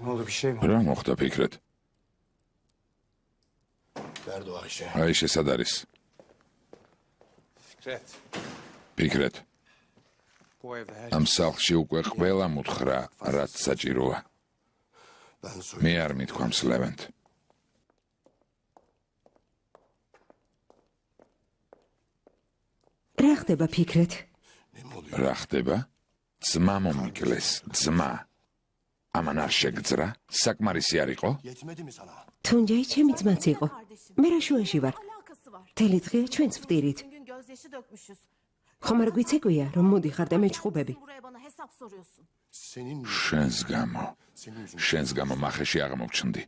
რა მოხდა ფიქრეთ? აიშე სად არის? ფიქრეთ. ამ სახლში უკვე ყველა მუთხრა, რაც საჭიროა. მე არ მithქვამს ლევენტ. რა ხდება ფიქრეთ? რა ხდება? ძმა მომიკლეს, ძმა. ამან არ შეგძრა? საკმარისი არ იყო? თუნჯაი ჩემი ძმაც იყო. მე რა შუაში ვარ? მთელი დღეა ჩვენც ვტირით. ხომ არ გვიცეკვია, რომ მოდიხარ და მეჩხუბები? შენს გამო მახეში აღმოჩნდი.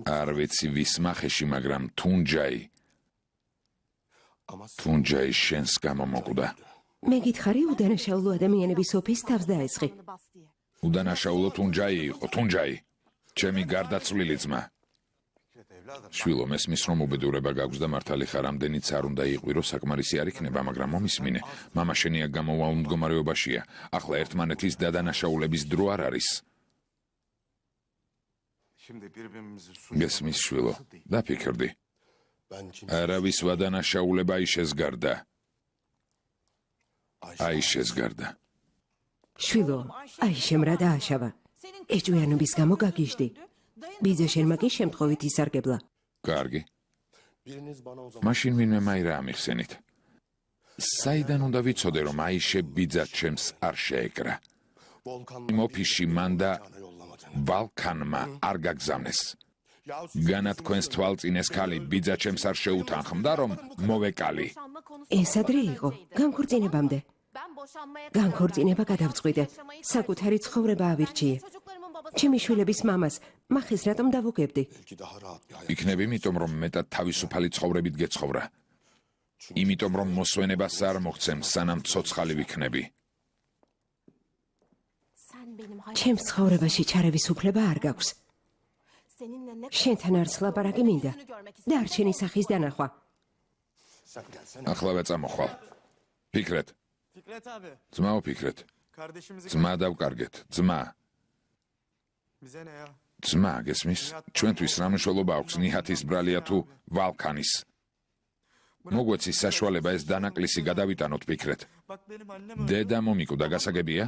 არ ვიცი ვის მახეში, მაგრამ თუნჯაი შენს გამო მოკვდა. მე გითხარი უდანაშაულო ადამიანების ოფისს თავს დაესხი. უდანაშაულო თუნჯაი იყო, თუნჯაი. ჩემი გარდაცვლილი ძმა. შვილო, მესმის რომ უბედურება გაქვს და მართალი ხარ, ამდენიც არ უნდა იყვირო, საკმარისი არ იქნება, მაგრამ მომისმინე. მამა შენი აქ გამოვალ მდგომარეობაშია. ახლა ერთმანეთის დადანაშაულების დრო არ არის. გესმის შვილო, დაფიქრდი. არავის ვადანაშაულება აიშეს გარდა. აიშეს გარდა. შვილო, აიშემ რა დააშავა. ეჭვიანობის გამო გაგიჟდი. ბიძა შენმა კი შემთხვევით ისარგებლა. კარგი. მაშინ ვინმე მაირა ამიხსენით. საიდან უნდა ვიცოდე, რომ აიშე ბიძად ჩემს არ შეეკრა? იმ ოფისში მან და ვალკანმა არ გაგზავნეს. განათქვენს თვალწინეს ქალი ბიძა ჩემს არ შეუთანხმდა, რომ მოვეკალი. ეს ადრე იყო, განქორწინებამდე. განქორწინება გადავწყვიტე. საკუთარი ცხოვრება ავირჩიე. ჩემი შვილების მამას მახეს რატომ დავუგებდი? იქნებ იმიტომ, რომ მეტად თავისუფალი ცხოვრებით გეცხოვრა. იმიტომ, რომ მოსვენებას არ მოხცემ, სანამ ცოცხალი ვიქნები. ჩემს ცხოვრებაში ჩარევის უფლება არ გაქვს. შენთან არც ლაპარაკი მინდა. დარჩენი სახის დანახვა. ახლა წამოხვალ. ფიქრეთ. ძმაო ფიქრეთ. ძმა დავკარგეთ, ძმა. ძმა, გესმის? ჩვენთვის რა მნიშვნელობა აქვს ნიჰათის ბრალია თუ ვალკანის? მოგვეცის საშუალება ეს დანაკლისი გადავიტანოთ, ფიქრეთ. დედა მომიკვდა, გასაგებია?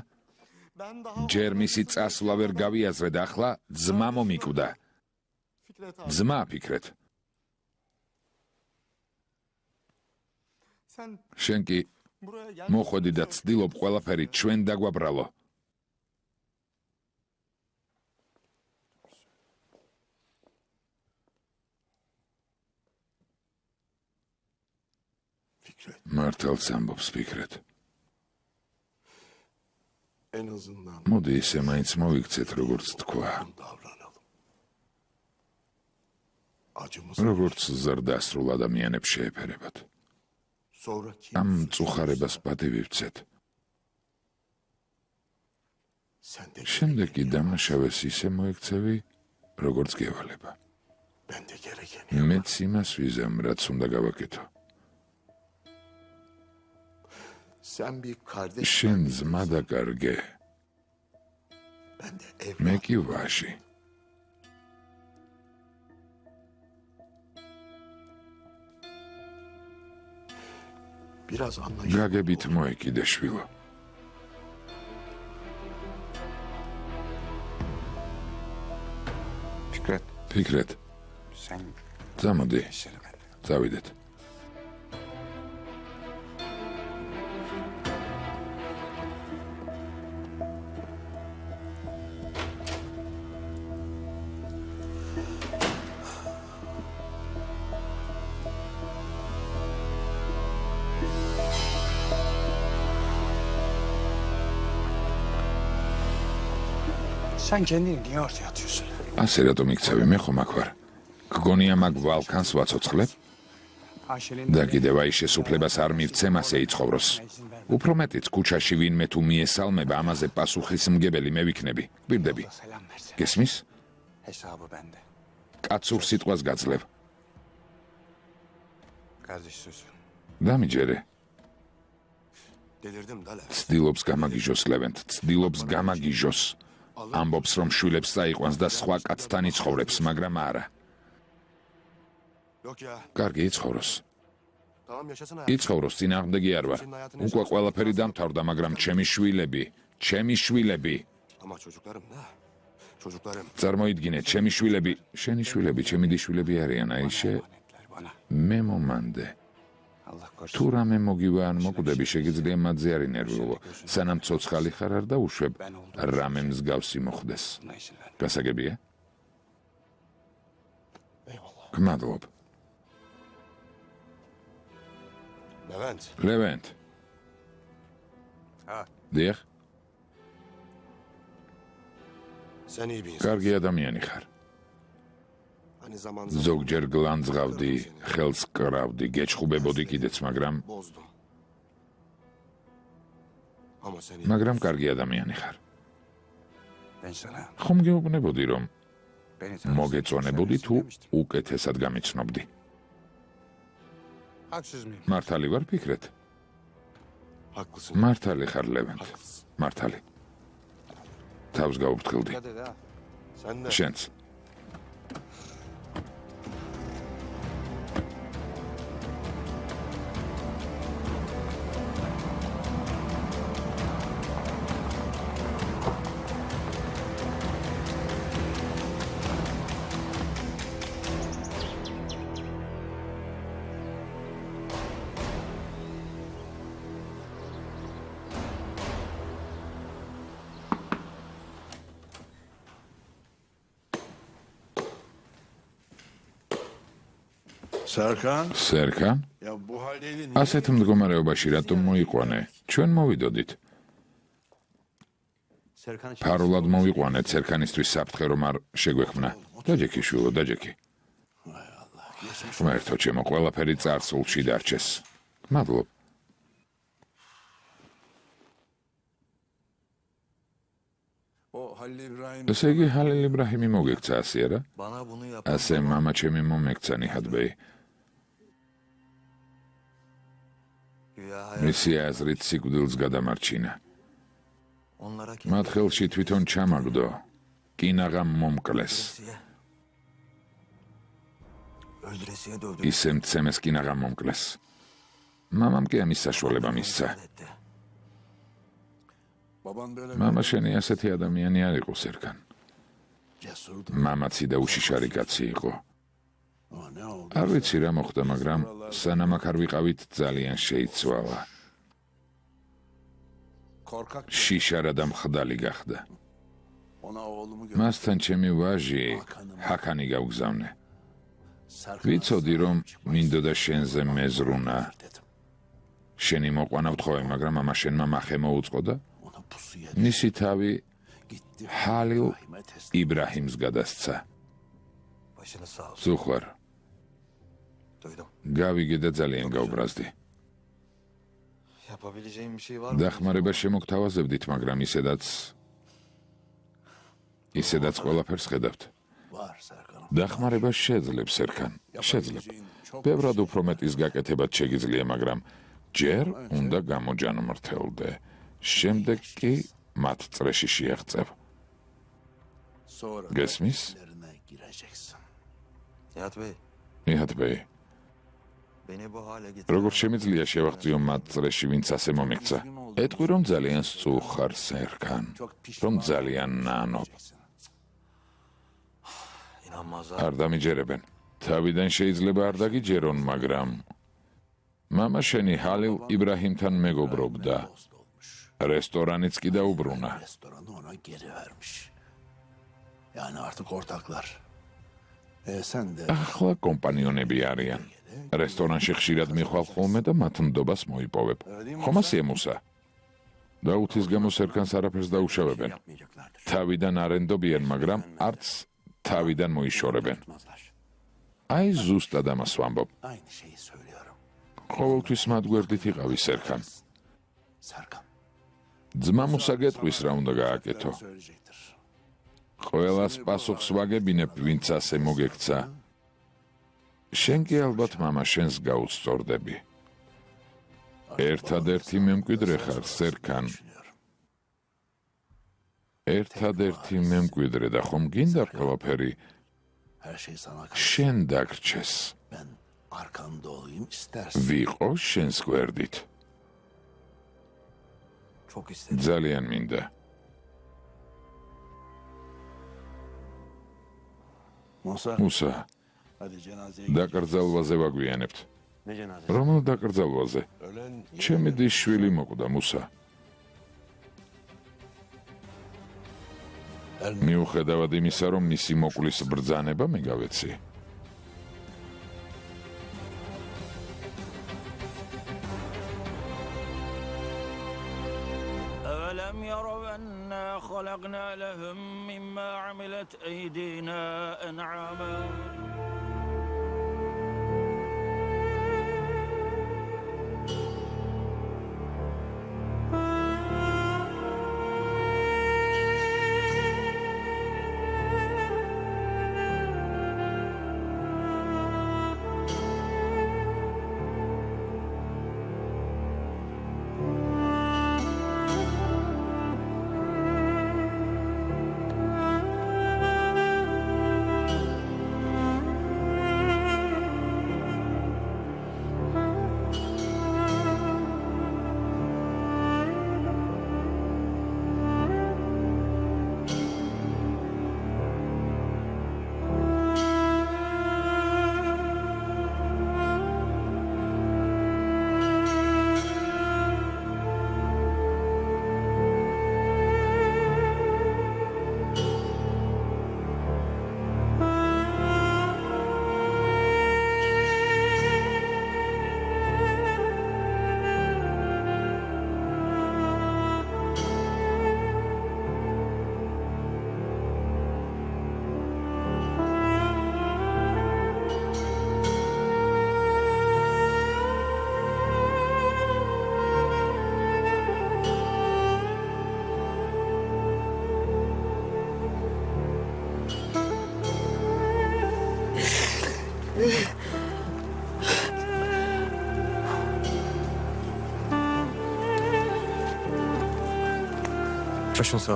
ჯერ მისი წასვლა ვერ გავიაზრე და ახლა ძმა მომიკვდა. ძმა, ფიქრეთ. შენ კი მოხვედი და ცდილობ ყველაფერი ჩვენ დაგვაბრალო. მართალს ამბობს ფიქრეთ. მოდი ისე მაინც მოვიქცეთ, როგორც თქვა. როგორც ზრდასრულ ადამიანებს შეეფერებათ. ამ მწუხარებას პატივივცეთ. შემდეგ კი დამნაშავეს ისე მოექცევი, როგორც გევალება. მეც იმას ვიზამ, რაც უნდა გავაკეთო. შენ ძმა დაკარგე. მე კი ვაჟი. გაგებით მოეკიდე შვილო. ფიქრეთ. წამოდი. წავიდეთ. Sen kendini niye ortaya atıyorsun? ასე რატომ იქცევი, მე ხომ აქ ვარ. გგონია მაგ ვალკანს ვაცოცხლებ? და კიდევ აიშეს უფლებას არ მივცემ ასე იცხოვროს. უფრო მეტიც ქუჩაში ვინმე თუ მიესალმება, ამაზე პასუხისმგებელი მე ვიქნები. გვირდები. გესმის? კაცურ სიტყვას გაძლევ. დამიჯერე. ცდილობს გამაგიჟოს ლევენტ, ცდილობს გამაგიჟოს. ამბობს, რომ შვილებს წაიყვანს და სხვა კაცთან იცხოვრებს, მაგრამ არა. კარგი, იცხოვროს. იცხოვროს, წინააღმდეგი არ ვარ. უკვე ყველაფერი დამთავრდა, მაგრამ ჩემი შვილები. წარმოიდგინე, ჩემი შვილები, შენი შვილები, ჩემი დიშვილები არიან, აიშე. მე მომანდე. თუ რამე მოგივა ან მოკვდები, შეგიძლია მათზე არ ინერვიულო. სანამ ცოცხალი ხარ არ დაუშვებ, რამე მსგავსი მოხდეს. გასაგებია? გმადლობ. ლევენტ. დიახ? კარგი ადამიანი ხარ. ზოგჯერ გლანძღავდი, ხელს კრავდი, გეჩხუბებოდი კიდეც, მაგრამ კარგი ადამიანი ხარ. ხომ გეუბნებოდი, რომ მოგეწონებოდი თუ უკეთესად გამიცნობდი? მართალი ვარ ფიქრეთ? მართალი ხარ, ლევენტ, მართალი. თავს გაუფრთხილდი. შენც. სერკან? ასეთ მდგომარეობაში რატომ მოიყვანე? ჩვენ მოვიდოდით. ფარულად მოვიყვანეთ სერკანისთვის საფრთხე რომ არ შეგვექმნა. დაჯექი შვილო, დაჯექი. ღმერთო ჩემო, ყველაფერი წარსულში დარჩეს. მადლობ. ესე იგი, ჰალილ იბრაჰიმი მოგექცა ასე არა? ასე მამა ჩემი მომექცა ნიჰად-ბეი. მისი აზრით სიკვდილს გადამარჩინა. მათ ხელში თვითონ ჩამაგდო, კინაღამ მომკლეს. ისე მცემეს კინაღამ მომკლეს. მამამ კი ამის საშუალება მისცა. მამა შენი ასეთი ადამიანი არ იყო, სერკან. მამაცი და უშიშარი კაცი იყო. არ ვიცი რა მოხდა, მაგრამ სანამ აქ არ ვიყავით, ძალიან შეიცვალა. შიშარა და მხდალი გახდა. მასთან ჩემი ვაჟი ჰაკანი გავგზავნე. ვიცოდი, რომ მინდოდა შენზე მეზრუნა. შენი მოყვანა ვთხოვე, მაგრამ მამა შენმა მახე მოუწყო და მისი თავი ჰალილ იბრაჰიმს გადასცა. სუხვარ. გავიგე და ძალიან გაუბრაზდი. დახმარება შემოგთავაზებდით, მაგრამ ისედაც ყველაფერს ხედავთ. დახმარება შეძლებს, სერკან, შეძლებ. ბევრად უფრო მეტის გაკეთებაც შეგიძლია, მაგრამ ჯერ უნდა გამოჯანმრთელდე. შემდეგ კი მათ წრეში შეაღწევ. გესმის? ნიჰად-ბეი. როგორ შემიძლია შევაღწიო მათ წრეში, ვინც ასე მომექცა? ეტყვი, რომ ძალიან სწუხ ხარ, სერკან, რომ ძალიან ნანობ. არ დამიჯერებენ. თავიდან შეიძლება არ დაგიჯერონ, მაგრამ მამა შენი ჰალილ იბრაჰიმთან მეგობრობდა. რესტორანიც კი დაუბრუნა. ახლა კომპანიონები არიან. რესტორანში ხშირად მიხვალ ხოლმე და მათ ნდობას მოიპოვებ. ხომ ასეა მუსა? დაუთის გამო სერკანს არაფერს დაუშავებენ. თავიდან არ ენდობიან, მაგრამ არც თავიდან მოიშორებენ. აი ზუსტად ამას ვამბობ. ყოველთვის მათ გვერდით იყავი, სერკან. ძმა მუსა გეტყვის რა უნდა გააკეთო. ყველას პასუხს ვაგებინებ, ვინც ასე მოგექცა. შენ კი ალბათ მამა შენს გაუსწორდები. ერთადერთი მემკვიდრე ხარ, სერკან. ერთადერთი მემკვიდრე და ხომ გინდა ყველაფერი შენ დაგრჩეს. ვიყო შენს გვერდით. ძალიან მინდა. მუსა, დაკრძალვაზე ვაგვიანებთ. რომელ დაკრძალვაზე? ჩემი დის შვილი მოკვდა, მუსა. მიუხედავად იმისა, რომ მისი მოკვლის ბრძანება მე გავეცი. أَوَلَمْ يَرَوْا أَنَّا خَلَقْنَا لَهُم مِّمَّا عَمِلَتْ أَيْدِينَا أَنْعَامًا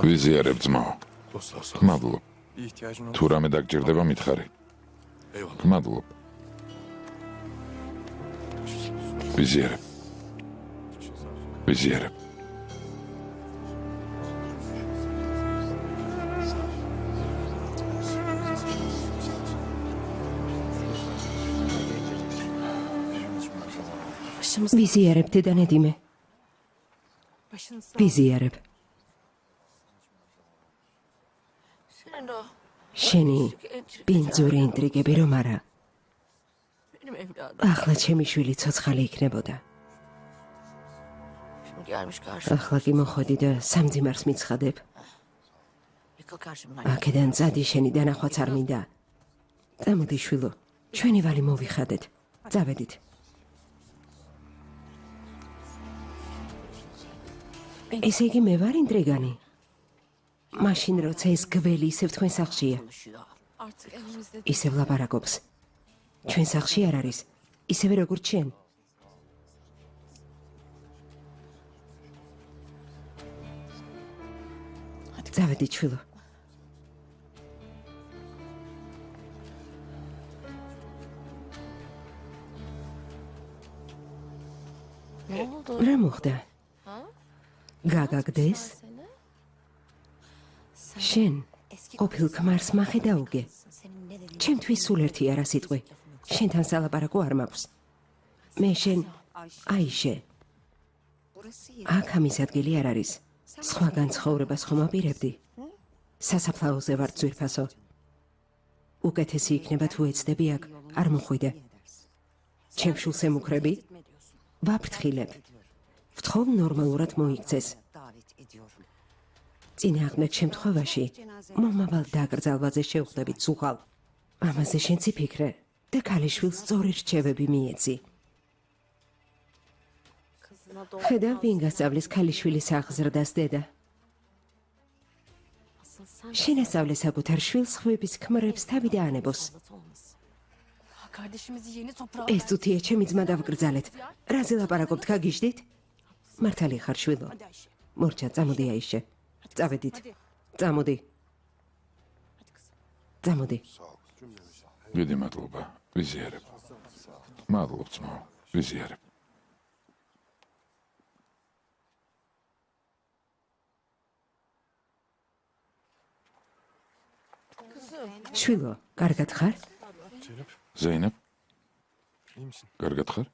ვიზიარებ ძმაო. გმადლობ. თუ რამე დაგჭირდება მითხარი. გმადლობ. ვიზიარებ. ვიზიარებ. ვიზიარებ დედანედიმე. ვიზიარებ. შენი ბინძური ინტრიგები რომ არა. ახლა ჩემი შვილი ცოცხალი იქნებოდა. ახლა კი მოხვედი და სამძიმარს მიცხადებ. აქედან წადი, შენი დანახვაც არ მინდა. წამოდი შვილო, ჩვენი ვალი მოვიხადეთ. წავედით. ესე იგი მე ვარ ინტრიგანი? მაშინ როცა ეს გველი ისევ თქვენ სახლშია. ისევ ლაპარაკობს. ჩვენ სახლში არ არის, ისევე როგორც შენ. წავედით შვილო. რა მოხდა? გაგაგდეს? შენ ყოფილ ქმარს მახე დაუგე. ჩემთვის სულ ერთი არა სიტყვი. შენთან სალაპარაკო არ მაქვს. მე შენ აიშე. აქ ამის ადგილი არ არის. სხვაგან ცხოვრებას ხომ აპირებდი? სასაფლაოზე ვარ ძვირფასო. უკეთესი იქნება თუ ეცდები აქ არ მოხვიდე. ჩემ შულს ემუქრები? ვაფრთხილებ. ვთხოვ ნორმალურად მოიქცეს. წინააღმდეგ შემთხვევაში მომავალ დაკრძალვაზე შევხვდებით სუხალ. ამაზე შენც იფიქრე და ქალიშვილს სწორი რჩევები მიეცი. ხედავ ვინ გასწავლის ქალიშვილის აღზრდას დედა. შენ ასწავლე საკუთარ შვილს ხვების ქმრებს თავი დაანებოს. ეს წუთია ჩემი ძმა დავკრძალეთ. რაზე ლაპარაკობთ, გაგიჟდით? მართალი ხარ შვილო. მორჩა, წამოდი აიშე. წავედით. წამოდი. წამოდი. დიდი მადლობა. ვიზიარებ. მადლობ ძმაო. ვიზიარებ. შვილო, კარგად ხარ? ზეინებ. კარგად ხარ?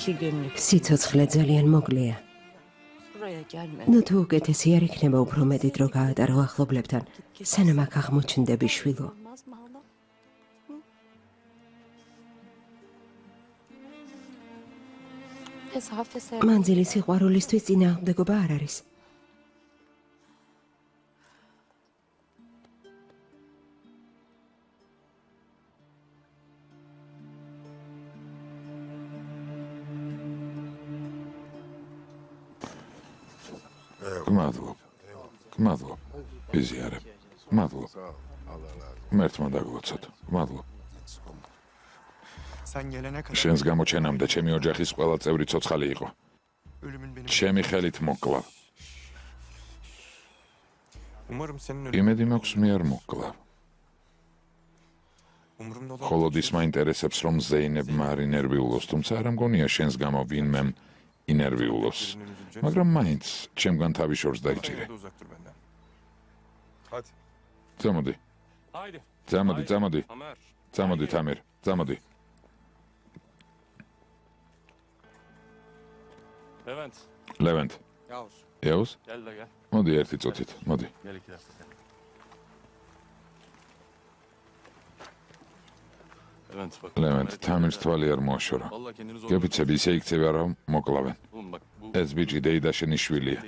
სიცოცხლე ძალიან მოკლეა. ნუ თუ უკეთესი არ იქნება უფრო მეტი დრო გაატარო ახლობლებთან, სანამ აქ აღმოჩნდები შვილო. მანძილი სიყვარულისთვის წინააღმდეგობა არ არის. გმადლობ. ვიზიარებ. მადლობ. მერთმა დაგვოცოთ. მადლობ. შენს გამოჩენამდე ჩემი ოჯახის ყველა წევრი ცოცხალი იყო. ჩემი ხელით მოკლავ. იმედი მაქვს მე არ მოკლავ. მხოლოდ ის მაინტერესებს, რომ ზეინებმა არ ინერვიულოს, თუმცა არ მგონია შენს გამო ვინმემ ინერვიულოს. მაგრამ მაინც ჩემგან თავი შორს დაიჭირე. წამოდი. წამოდი, თამერ, წამოდი. ლევენტ. ეუს? მოდი ერთი წუთით, მოდი. ლევენტ, თამერს თვალი არ მოაშორა. გეფიცები ისე იქცევი არა მოკლავენ. ეს ბიჭი დეიდაშენის შვილია.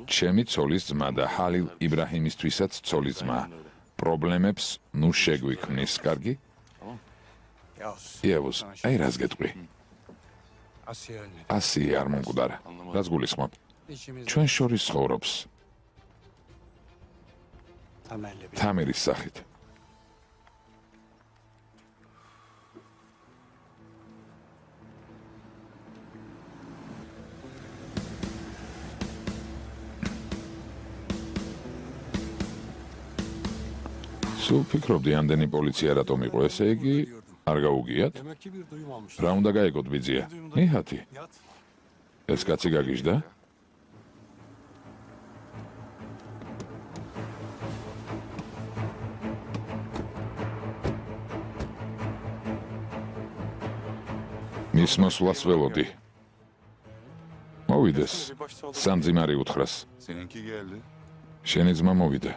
ჩემი ცოლის ძმა და ჰალილ იბრაჰიმისთვისაც ცოლის ძმა. პრობლემებს ნუ შეგვიქმნის, კარგი? იევუს, აი რას გეტყვი? 100 არ მომკვდარა. რას გულისხმობ? ჩვენ შორის ცხოვრობს. თამერის სახით. სულ ფიქრობდი, ამდენი პოლიცია რატომ იყო, ესე იგი არ გაუგიათ? რა უნდა გაიგოთ ბიძია? მიხათი. ეს კაცი გაგიჟდა? მის მოსვლას ველოდი. მოვიდეს. სამძიმარი უთხრას. შენი ძმა მოვიდა.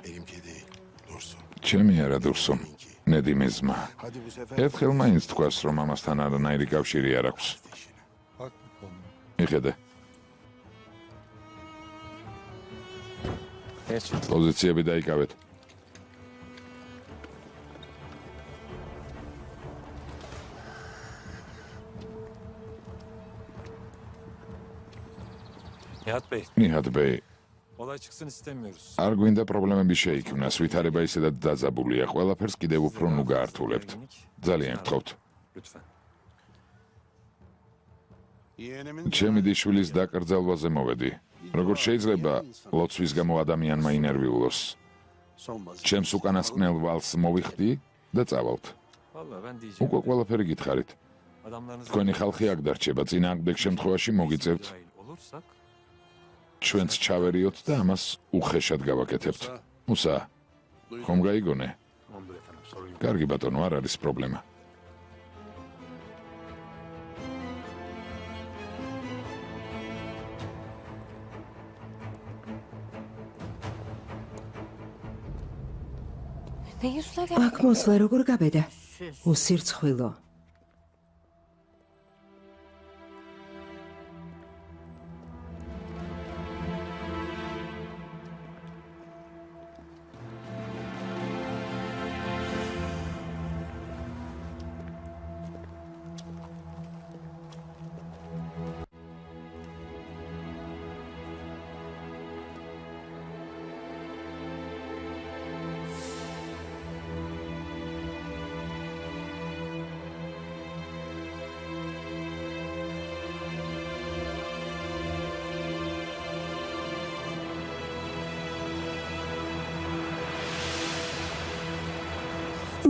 ჩემი არა დურსუმ, ნედიმის ძმა. ერთხელ მაინც თქვას, რომ ამასთან არანაირი კავშირი არ აქვს. მიხედე. პოზიციები დაიკავეთ. Nihat Bey. Olay çıksın istemiyoruz. არ გვინდა პრობლემები შეიქმნას, ვითარება ისედაც დაძაბულია, ყველაფერს კიდევ უფრო ნუ გაართულებთ. ძალიან გთხოვთ. Lütfen. ჩემი დიშვილის დაკრძალვაზე მოვედი. როგორ შეიძლება ლოცვის გამო ადამიანმა ინერვიულოს? ჩემს უკანასკნელ ვალს მოვიხდი და წავალთ. Vallahi ben diyeceğim. უკვე ყველაფერი გითხარით. Adamlarınız თქვენი ხალხი აქ დარჩება, წინააღმდეგ შემთხვევაში მოგიწევთ. dahil olursak ჩვენც ჩავერიოთ და ამას უხეშად გავაკეთებთ. მუსა, ხომ გაიგონე? კარგი ბატონო, არ არის პრობლემა. აქ მოსვლა როგორ გაბედა? უსირცხვილო.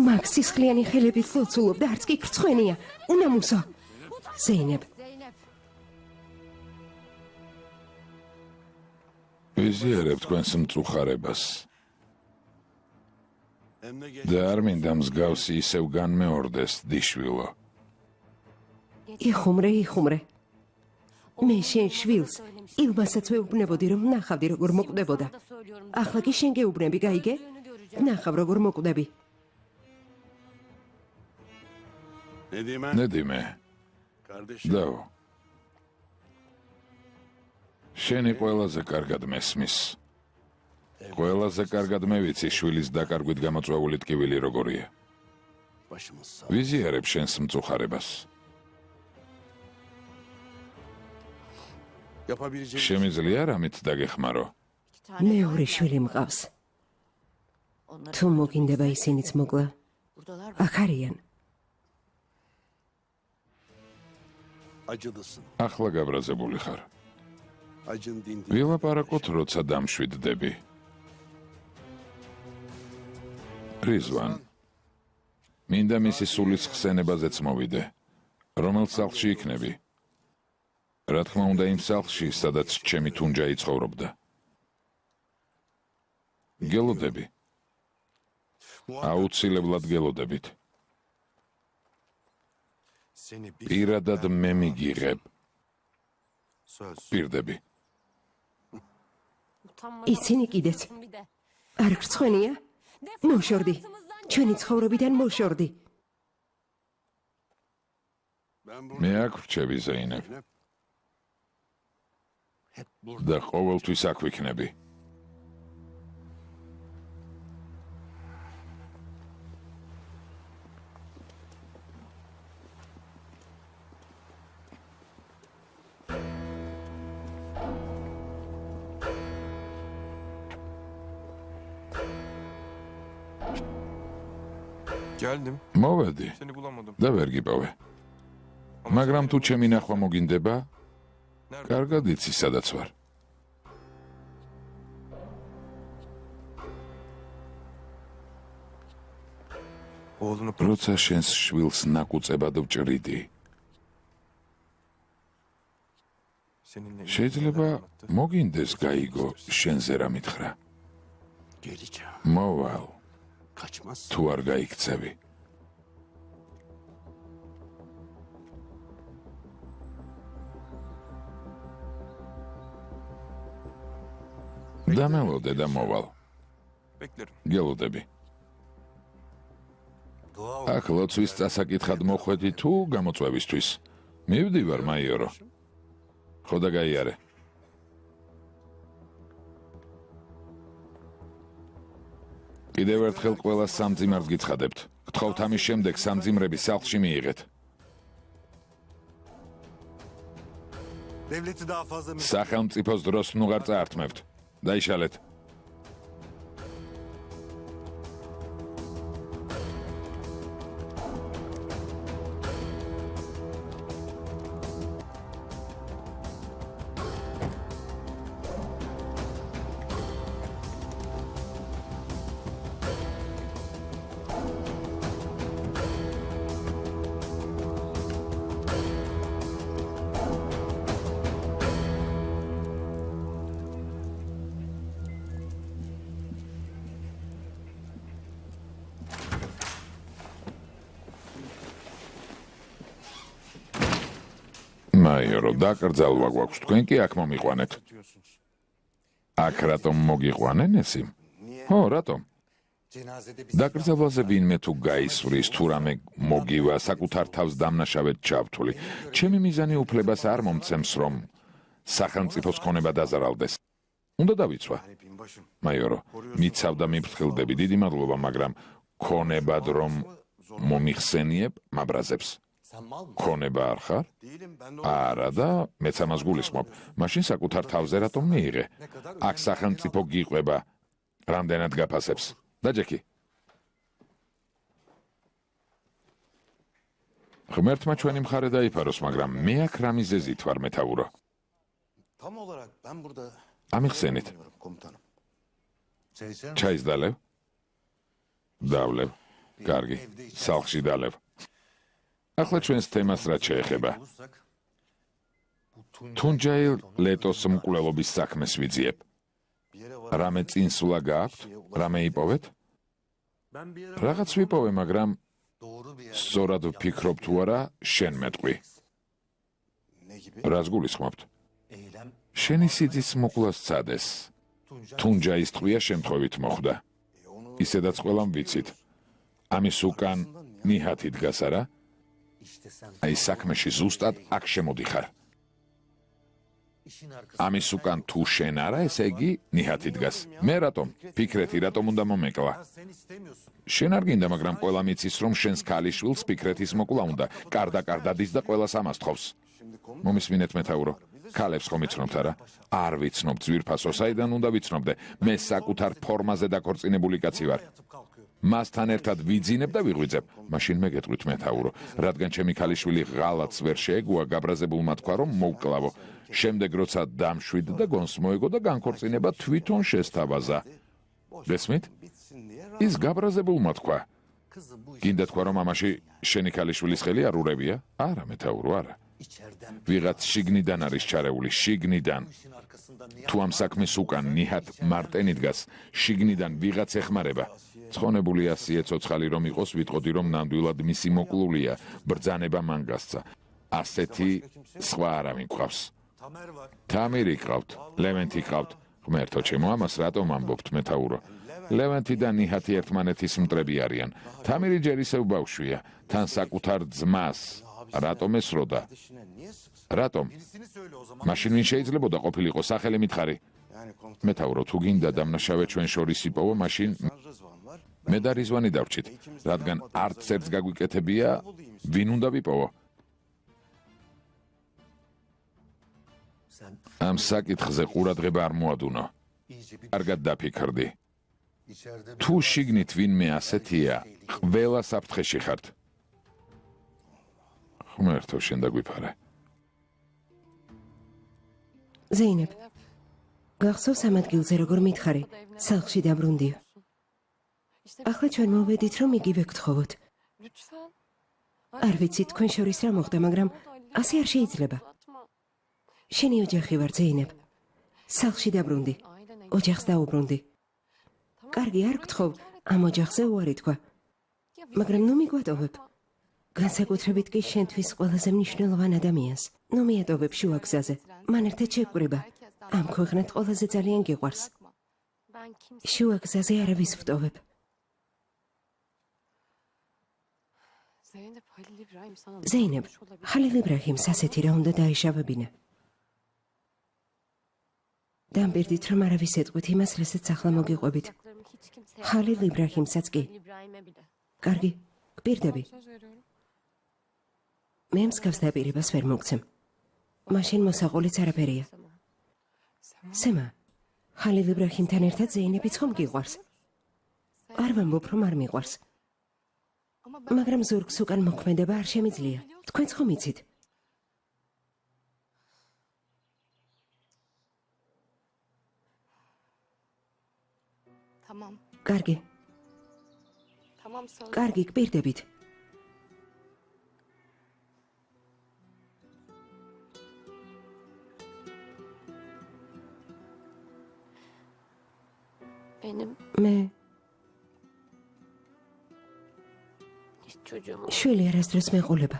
მაგ სისხლიანი ხელებით ლოცულობ და არც კი ხრცხვენია. უნამუსო. ზეინებ. ვიზიარებ თქვენს მწუხარებას. და არ მინდა მსგავსი ისევ განმეორდეს, დიშვილო. იხუმრე. მე შენ შვილს ილმასაც ვეუბნებოდი, რომ ნახავდი როგორ მოკვდებოდა. ახლა კი შენ გეუბნები, გაიგე? ნახავ როგორ მოკვდები. ნედიმე. დაო. შენი ყველაზე კარგად მესმის. ყველაზე კარგად მე ვიცი შვილის დაკარგვით გამოწვეული ტკივილი როგორია. ვიზიარებ შენს მწუხარებას. შემიძლია რამით დაგეხმარო? მეორე შვილი მყავს. თუ მოგინდება ისინიც მოკლა. აქ არიან. ახლა გაბრაზებული ხარ. ვილაპარაკოთ, როცა დამშვიდდები. რიзвან. მინდა მისი სულის ხსენებაზეც მოვიდე. რომელ სახლში იქნები? რა თქმა უნდა იმ სახლში, სადაც ჩემი თუნჯა იცხოვრობდა. გელოდები. აუცილებლად გელოდებით. პირადად მე მიგიღებ. პირდები. ისინი კიდეც. არ ხრცხვენია? მოშორდი. ჩვენი ცხოვრებიდან მოშორდი. მე აქ ვრჩები, ზეინებ. და ყოველთვის აქ ვიქნები. Geldim. მოვედი Seni bulamadım. და ვერ გიპოვე. მაგრამ თუ ჩემი ნახვა მოგინდება, კარგად იცი სადაც ვარ. Oğlunu როცა შენს შვილს ნაკუწებად ვჭრიდი, seninle შეიძლება მოგინდეს გაიგო შენზე რა მითხრა. მოვალ, თუ არ გაიქცევი. დამელოდე და მოვალ. beklerim. გელოდები. აქ ლოცვის წასაკითხად მოხვედი თუ გამოწვევისთვის? მივდივარ, მაიორო. ხო და გაიარე. კიდევ ერთხელ ყველა სამძიმარს გიცხადებთ. გთხოვთ ამის შემდეგ სამძიმრები სახლში მიიღეთ. სახელმწიფოს დროს ნუღარ წაართმევთ. დაიშალეთ. მაიორო, დაკრძალვა გვაქვს, თქვენ კი აქ მომიყვანეთ. აქ რატომ მოგიყვანენ ესიმ? ხო, რატომ? დაკრძალვაზე ვინმე თუ გაისვრის, თუ რამე მოგივა, საკუთარ თავს დამნაშავედ ჩავთვლი. ჩემი მიზანი უფლებას არ მომცემს, რომ სახელმწიფოს ქონება დაზარალდეს. უნდა დავიცვა. მაიორო, მიცავ და მიფრთხილდები, დიდი მადლობა, მაგრამ ქონებად რომ მომიხსენიებ მაბრაზებს. ქონება არ ხარ? არა და მეც ამას გულისხმობ. მაშინ საკუთარ თავზე რატომ მიიღე? აქ სახელმწიფო გიყვება რამდენად გაფასებს. დაჯექი. ღმერთმა ჩვენი მხარე დაიფაროს, მაგრამ მე აქ რა მიზეზით ვარ მეთაურო? ამიხსენით. ჩაის დალევ? დავლევ. კარგი, სახლში დალევ. ახლა ჩვენს თემას რაც შეეხება. თუნჯაილ ლეტოს მკვლელობის საქმეს ვიძიებ. რამე წინსვლა გააქვთ? რამე იპოვეთ? რაღაც ვიპოვე, მაგრამ სწორად ვფიქრობ თუ არა, შენ მეტყვი. რას გულისხმობთ? შენი სიძის მოკვლას წადეს. თუნჯაის ტყვია შემთხვევით მოხდა. ისედაც ყველამ ვიცით. ამის უკან ნიჰათი დგას არა? აი საქმეში ზუსტად აქ შემოდიხარ. ამის უკან თუ შენ არა, ესე იგი ნიჰათი დგას. მე რატომ? ფიქრეთი რატომ უნდა მომეკლა? შენ არ გინდა, მაგრამ ყველა მიცის, რომ შენს ქალიშვილს ფიქრეთის მოკლა უნდა. კარდაკარდადის და ყველას ამას თხოვს. მომისმინეთ მეთაურო. ქალებს ხომ იცნობთ არა? არ ვიცნობ ძვირფასო, საიდან უნდა ვიცნობდე? მე საკუთარ ფორმაზე დაქორწინებული კაცი ვარ. მასთან ერთად ვიძინებ და ვიღვიძებ. მაშინ მე გეტყვით მეთაურო, რადგან ჩემი ქალიშვილი ღალატს ვერ შეეგუა, გაბრაზებულმა თქვა, რომ მოვკლავო. შემდეგ როცა დამშვიდ და გონს მოეგო და განქორწინება თვითონ შესთავაზა. გესმით? ის გაბრაზებულმა თქვა. გინდა თქვა, რომ ამაში შენი ქალიშვილის ხელი არ ურევია? არა, მეთაურო, არა. ვიღაც შიგნიდან არის ჩარეული, შიგნიდან. თუ ამ საქმის უკან ნიჰათ მარტენი დგას, შიგნიდან ვიღაც ეხმარება. ცხონებული ასიე ცოცხალი რომ იყოს, ვიტყოდი რომ ნამდვილად მისი მოკლულია, ბრძანება მან გასცა. ასეთი სხვა არავინ გვყავს. თამირი ყავთ, ლევენტი ყავთ. ღმერთო ჩემო, ამას რატომ ამბობთ მეთაურო? ლევენტი და ნიჰათი ერთმანეთის მტრები არიან. თამირი ჯერ ისევ ბავშვია, თან საკუთარ ძმას რატომ ესროდა? რატომ? მაშინ ვინ შეიძლებოდა ყოფილიყო, სახელი მითხარი. მეთაურო, თუ გინდა დამნაშავე ჩვენ შორის იპოვო, მაშინ მე და რიзвანი დავრჩით, რადგან არც ერთს გაგვიკეთებია, ვინ უნდა ვიპოვო? ამ საკითხზე ყურადღება არ მოადუნო. კარგად დაფიქრდი. თუ შიგნით ვინმე ასეთია, ყველა საფრთხეში ხართ. ღმერთო, შენ დაგვიფარე. ზეინებ, გახსოვს ამ ადგილზე როგორ მითხარი, სახლში დაბრუნდიო. ახლა ჩვენ მოვედით, რომ იგივე გთხოვოთ. არ ვიცი თქვენ შორის რა მოხდა, მაგრამ ასე არ შეიძლება. შენი ოჯახი ვარ, ზეინებ. სახლში დაბრუნდი. ოჯახს დაუბრუნდი. კარგი, არ გთხოვ, ამ ოჯახზე უარი თქვა. მაგრამ ნუ მიგვატოვებ. განსაკუთრებით კი შენთვის ყველაზე მნიშვნელოვან ადამიანს. ნუ მიატოვებ შუა გზაზე. მან ერთად შეგვრება. ამ ქვეყნად ყველაზე ძალიან გიყვარს. შუა გზაზე არავის ვტოვებ. ზეინებ, ხალილ იბრაჰიმს ასეთი რა უნდა დაეშავებინა. დამბირდით, რომ არავის ეტყვით იმას, რასაც ახლა მოგიყვებით. ხალილ იბრაჰიმსაც კი. კარგი, გპირდები. მე მსგავს დაპირებას ვერ მოგცემ. მაშინ მოსაყოლიც არაფერია. სემა, ხალილ იბრაჰიმთან ერთად ზეინებიც ხომ გიყვარს? არ ვამბობ, რომ არ მიყვარს. მაგრამ ზურგს უკან მოქმედება არ შემიძლია. თქვენც ხომ იცით? კარგი. კარგი, გპირდებით. მე შვილი არასდროს მეყოლება.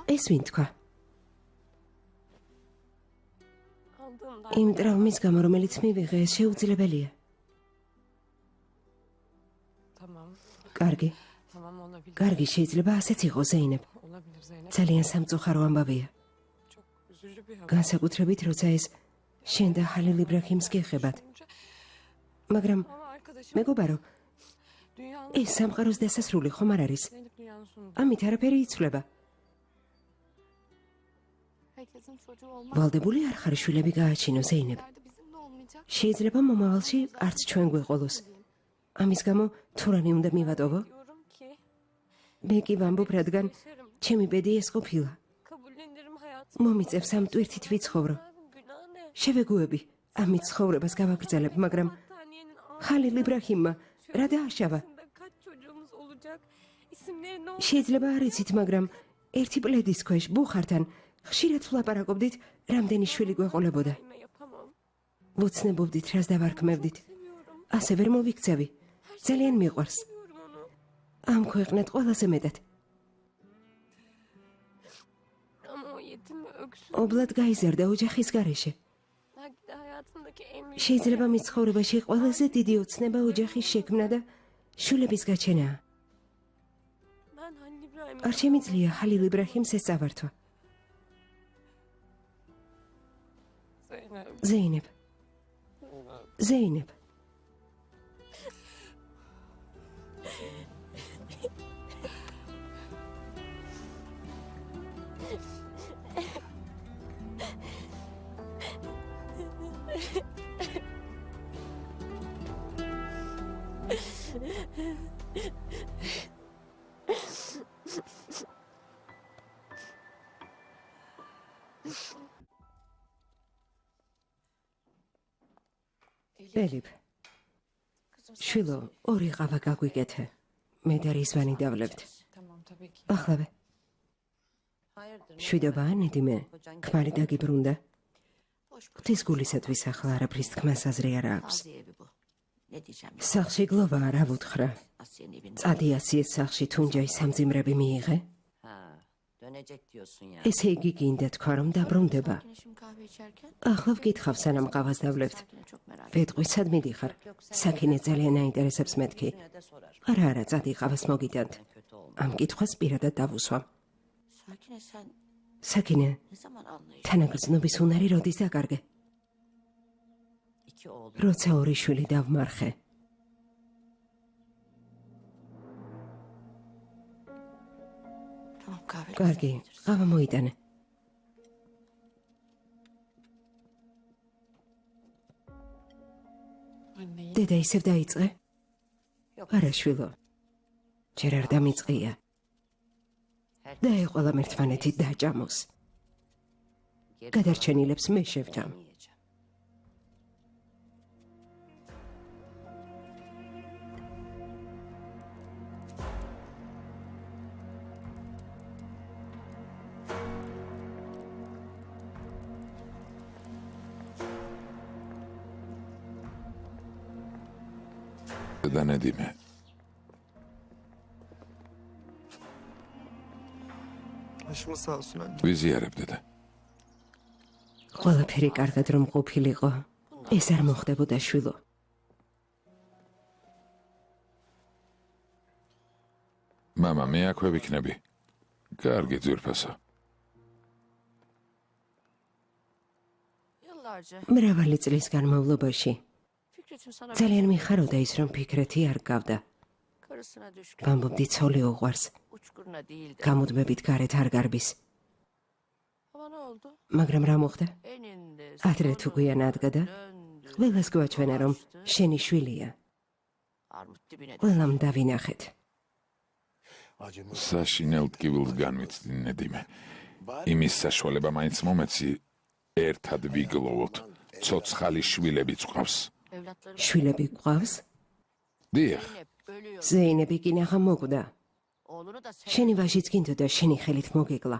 ეს ვინ თქვა? იმ ტრავმის გამო, რომელიც მივიღე, ეს შეუძლებელია. კარგი. კარგი, შეიძლება ასეც იყოს, ზეინებ. ძალიან სამწუხარო ამბავია. განსაკუთრებით, როცა ეს შენ და ხალილ იბრაჰიმს გეხებათ. მაგრამ მეგობარო, ეს სამყაროს დასასრული ხომ არ არის? ამით არაფერი იცვლება. ვალდებული არ ხარ შვილები გააჩინო, ზეინებ. შეიძლება მომავალში არც ჩვენ გვეყოლოს. ამის გამო თურანი უნდა მივატოვო? მე კი ვამბობ, რადგან ჩემი ბედი ეს ყოფილა. მომიწევს ამ ტვირთით ვიცხოვრო. შევეგუები, ამით ცხოვრებას გავაგრძელებ, მაგრამ ხალილ იბრაჰიმმა რა დააშავა? შეიძლება არ იცით, მაგრამ ერთი პლედის ქვეშ ბუხართან ხშირად ვლაპარაკობდით, რამდენი შვილი გვეყოლებოდა. ვუცნებობდით, რას დავარქმევდით. ასე ვერ მოვიქცევი. ძალიან მიყვარს. ამ ქვეყნად ყველაზე მეტად. ობლად გაიზარდა ოჯახის გარეშე. შეიძლება მის ცხოვრებაში ყველაზე დიდი ოცნება ოჯახის შექმნა და შვილების გაჩენაა. არ შემიძლია ხალილ იბრაჰიმს ესწავართვა. ზეინებ. ზეინებ. ბელიფ, შვილო, ორი ყავა გაგვიკეთე. მე და რისვანი დავლევთ. ახლავე. შვიდობაა, ნედიმე, ქმარი დაგიბრუნდა. ღვთის გულისათვის ახლა არაფრის თქმას აზრი არ აქვს. სახლში გლოვაა, რა ვუთხრა. წადი ასიეთ სახლში თუნჯაი სამძიმრები მიიღე. ესე იგი გინდა თქვა, რომ დაბრუნდება. ახლა ვკითხავ, სანამ ყავას დავლევთ. ბედყვი, სად მიდიხარ? საქინე ძალიან აინტერესებს მეთქი. არა, წადი ყავას მოგიტანთ. ამ კითხვას პირადად დავუსვამ. საქინე, თანაგრძნობის უნარი როდის დაკარგე? როცა ორი შვილი დავმარხე. კარგი, ყავა მოიტანე. დედა ისევ დაიწყე? არა, შვილო. ჯერ არ დამიწყია. დაეყოლა ერთმანეთით დაჭამოს. გადარჩენილებს მე შევჭამ. და ნედიმე. ვიზიარებ, დედა. ყველაფერი კარგად რომ ყოფილიყო, ეს არ მოხდებოდა, შვილო. მამა, მე აქვე ვიქნები. კარგი, ძვირფასო. მრავალი წლის განმავლობაში ძალიან მიხაროდა ის, რომ ფიქრეთი არ გავდა. ვამბობდი, ცოლი უყვარს. გამუდმებით გარეთ არ გარბის. მაგრამ რა მოხდა? ადრე თუ გვიან ადგა, ყველას გვაჩვენა, რომ შენი შვილია. ყველამ დავინახეთ. საშინელ ტკივილს განვიცდი, ნედიმე. იმის საშუალება მაინც მომეცი, ერთად ვიგლოვოთ. ცოცხალი შვილებიც ყავს. შვილები გვყავს? დიახ. ზეინები კი ნახა მოკვდა. შენი ვაჟიც გინდოდა შენი ხელით მოგეკლა.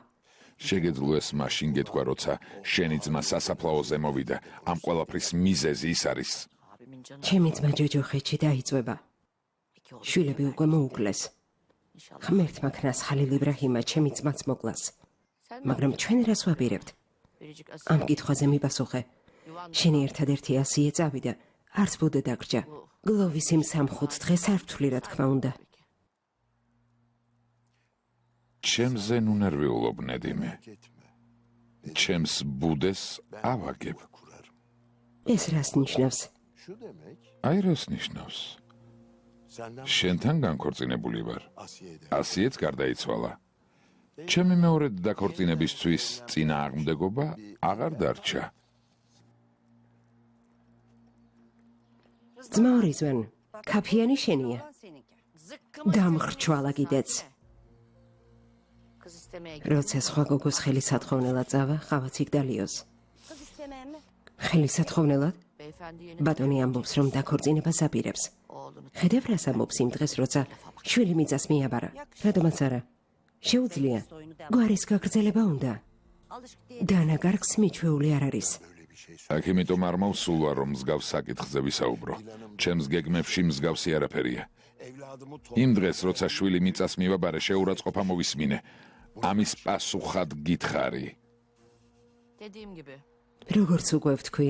შეგეძლო ეს მაშინ გეთქვა, როცა შენი ძმა სასაფლაოზე მოვიდა. ამ ყველაფრის მიზეზი ის არის. ჩემი ძმა ჯოჯოხეთში დაიწვება. შვილები უკვე მოუკლეს. ღმერთმა ქნას ხალილ იბრაჰიმა ჩემი ძმაც მოკლას. მაგრამ ჩვენ რას ვაპირებთ? ამ კითხვაზე მიპასუხე. შენი ერთადერთი ასიე წავიდა. არც ბუდა დაგრჯა. გლოვის იმ 3-5 დღეს არ ვთვლი, რა თქმა უნდა. ჩემზე ნუ ნერვიულობ, ნედიმე. ჩემს ბუდეს ავაგებ. ეს რას ნიშნავს? აი რას ნიშნავს? შენთან განქორწინებული ვარ. ასიეც გარდაიცვალა. ჩემი მეორე დაქორწინებისთვის წინააღმდეგობა აღარ დარჩა. ძმა ორიზვან, ქაფიანი შენია. დამხრჩვალა კიდეც. როცა სხვა გოგოს ხელი სათხოვნელად წავა, ხავაც იქ დალიოს. ხელისათხოვნელად ბატონი ამბობს, რომ დაქორწინებას აპირებს. ხედავ რას ამბობს იმ დღეს, როცა შვილი მიწას მიაბარა. რადგანაც არა. შეუძლია. გვარის გაგრძელება უნდა. დანაგარგს მიჩვეული არ არის. აქ იმიტომ არ მოვსულა, რომ მსგავს საკითხზე ვისაუბრო. ჩემს გეგმებში მსგავსი არაფერია. იმ დღეს, როცა შვილი მიწას მივაბარე, შეურაცხყოფა მოვისმინე. ამის პასუხად გითხარი. როგორც უკვე ვთქვი,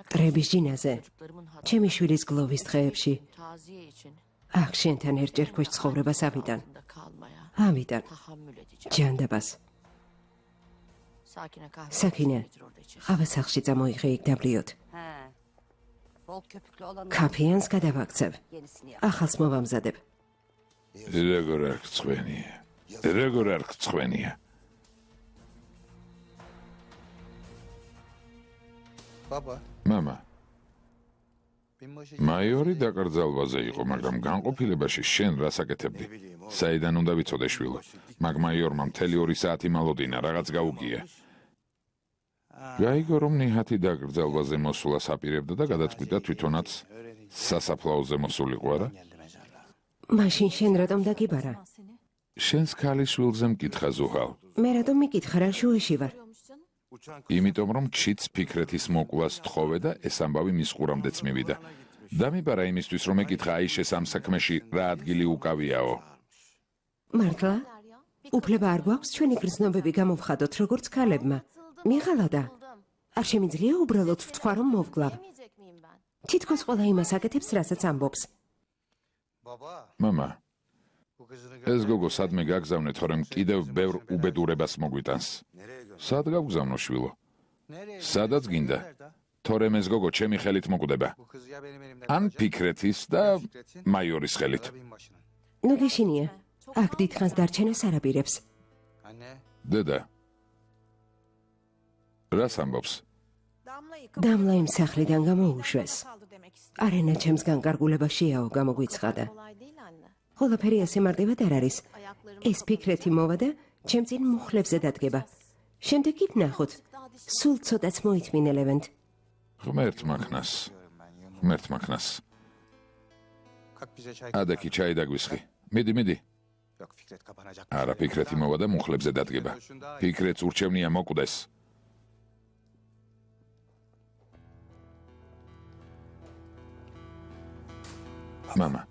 ტრების ჯინაზე, ჩემი შვილის გლოვის დღეებში, აქ შენთან ერთჯერ ქვეშ ცხოვრებას ავიდან. ამიტომ ჯანდაბას. საკინე, ყავასახლში წამოიღე იქ დაბლიოთ. კაფეანს გადავაქცევ. ახალს მოვამზადებ. როგორ არ გწვენია. როგორ არ გწვენია. მამა, მაიორი დაკრძალვაზე იყო, მაგრამ განყოფილებაში შენ რას აკეთებდი? საიდან უნდა ვიცოდე შვილო? მაგ მაიორმა მთელი 2 საათი მალოდინა, რაღაც გაუგია. გაიგო, რომ ნიჰათი დაკრძალვაზე მოსვლას აპირებდა და გადაწყვიტა თვითონაც სასაფლაოზე მოსულიყო, არა? მაშინ შენ რატომ დაგიბარა? შენს ქალიშვილზე მკითხა ზუჰალ. მე რატომ მიკითხა, რა შუაში ვარ? იმიტომ რომ ჩიც ფიქრეთის მოკლას თხოვე და ეს ამბავი მის ყურამდეც მივიდა. დამიბარა იმისთვის, რომ ეკითხა აიშეს ამ საქმეში რა ადგილი უკავიაო. მართლა? უფლება არ გვაქვს ჩვენი გრძნობები გამოვხადოთ როგორც ქალებმა. მიღალადა. არ შემიძლია უბრალოდ ვთქვა, რომ მოვკლავ. თითქოს ყველა იმას აკეთებს, რასაც ამბობს. მამა, ეს გოგო სადმე გაგზავნე, თორემ კიდევ ბევრ უბედურებას მოგვიტანს. სად გავგზავნო შვილო? სადაც გინდა. თორემ ეს გოგო ჩემი ხელით მოკვდება. ან ფიქრეთის და მაიორის ხელით. ნუ გეშინია. აქ დიდხანს დარჩენას არ აპირებს. დედა, რას ამბობს? დამლა იმ სახლიდან გამოუშვეს. არენა ჩემს განკარგულებაშიაო გამოგვიცხადა. ყველაფერი ასე მარტივად არ არის. ეს ფიქრეთი მოვა და ჩემ წინ მუხლებზე დადგება. შემდეგ კი ვნახოთ. სულ ცოტაც მოითმინელებენთ. ღმერთ მაქნას. ადაკი ჩაი დაგვისხი. მიდი. არა, ფიქრეთი მოვა და მუხლებზე დადგება. ფიქრეთს ურჩევნია მოკვდეს. მამა,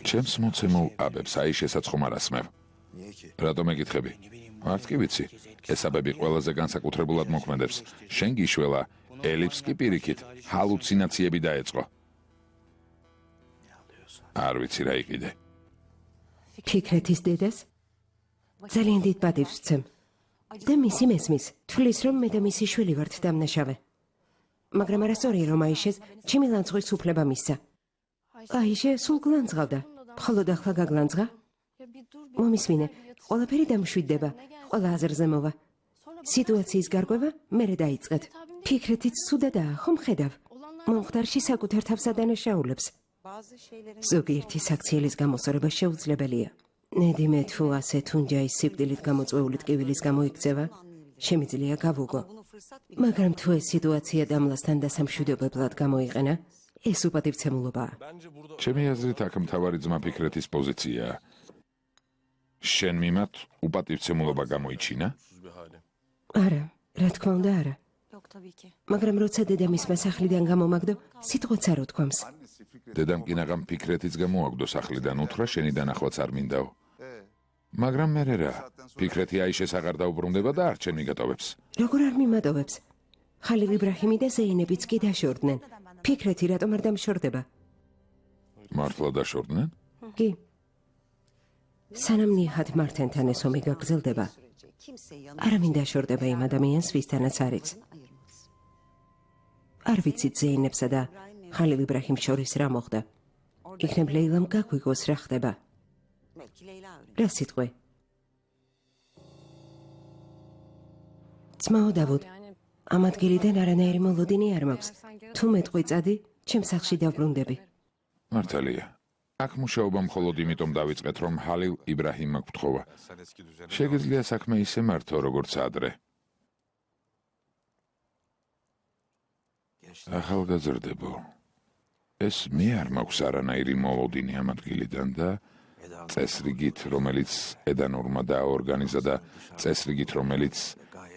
ჩემს მოცემულ აბებს აიშესაც ხომ არ ასმევ. რატომ ეკითხები? არც კი ვიცი. ეს აბები ყველაზე განსაკუთრებულად მოქმედებს. შენ გიშველა, ელიფს კი პირიქით ჰალუცინაციები დაეწყო. არ ვიცი რა იყიდე. ფიქრეთის დედას ძალიან დიდ პატივს ვცემ. და მისი მესმის, თვლის რომ მე და მისი შვილი ვართ დამნაშავე. მაგრამ არასწორია რომ აიშეს ჩემი ლანძღვის უფლება მისცა. აიშე სულ გლანძღავდა. მხოლოდ ახლა გაგლანძღა? მომისმინე, ყველაფერი დამშვიდდება, ყველა აზრზე მოვა. სიტუაციის გარკვევა მერე დაიწყეთ. ფიქრეთიც ცუდადაა, ხომ ხედავ? მომხდარში საკუთარ თავს ადანაშაულებს. ზოგიერთი საქციელის გამოსწორება შეუძლებელია. ნედიმე თუ ასე თუნჯაის სიკვდილით გამოწვეული ტკივილის გამო იქცევა, შემიძლია გავუგო. მაგრამ თუ ეს სიტუაცია დამლასთან დასამშვიდობებლად გამოიყენა, ეს უპატივცემულობაა. ჩემი აზრით აქ მთავარი ძმა ფიქრეთის პოზიციაა. შენ მიმართ უპატივცემულობა გამოიჩინა? არა, რა თქმა უნდა არა. მაგრამ როცა დედამისმა სახლიდან გამომაგდო, სიტყვაც არ უთქვამს. დედამ კი ნაღამ ფიქრეთის გამოაგდო სახლიდან, უთხრა შენი დანახვაც არ მინდაო. მაგრამ მერე რა? ფიქრეთი აიშეს აღარ დაუბრუნდება და არ ჩემი გატოვებს. როგორ არ მიმატოვებს? ხალილ იბრაჰიმი და ზეინებიც კი დაშორდნენ. ფიქრეთი რატომ არ დამშორდება? მართლა დაშორდნენ? კი. სანამ ნიჰად მართენთან ეს ომი გაგრძელდება, არავინ დაშორდება იმ ადამიანს, ვისთანაც არის. არ ვიცით ზეინებსა და ხალილ იბრაჰიმს შორის რა მოხდა. იქნებ ლეილამ გაგვიგოს რა ხდება. რა სიტყვი? ძმაო დავუდ, ამ ადგილიდან არანაირი მოლოდინი არ მაქვს. თუ მეტყვიწადი, ჩემ სახლში დავბრუნდები. მართალია. აქ მუშაობა მხოლოდ იმიტომ დავიწყეთ, რომ ჰალილ იბრაჰიმმა გვთხოვა. შეგიძლია საქმე ისე მართო, როგორც ადრე. ახალგაზრდებო, ეს მე არ მაქვს არანაირი მოლოდინი ამ ადგილიდან და წესრიგით, რომელიც ედანურმა დააორგანიზა და წესრიგით, რომელიც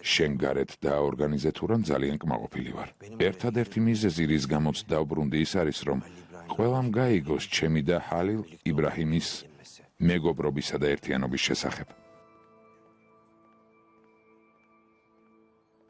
შენ გარეთ დააორგანიზე თურან ძალიან კმაყოფილი ვარ. ერთადერთი მიზეზი, რის გამოც დავბრუნდი, ის არის, რომ ყველამ გაიგოს ჩემი და ჰალილ იბრაჰიმის მეგობრობისა და ერთიანობის შესახებ.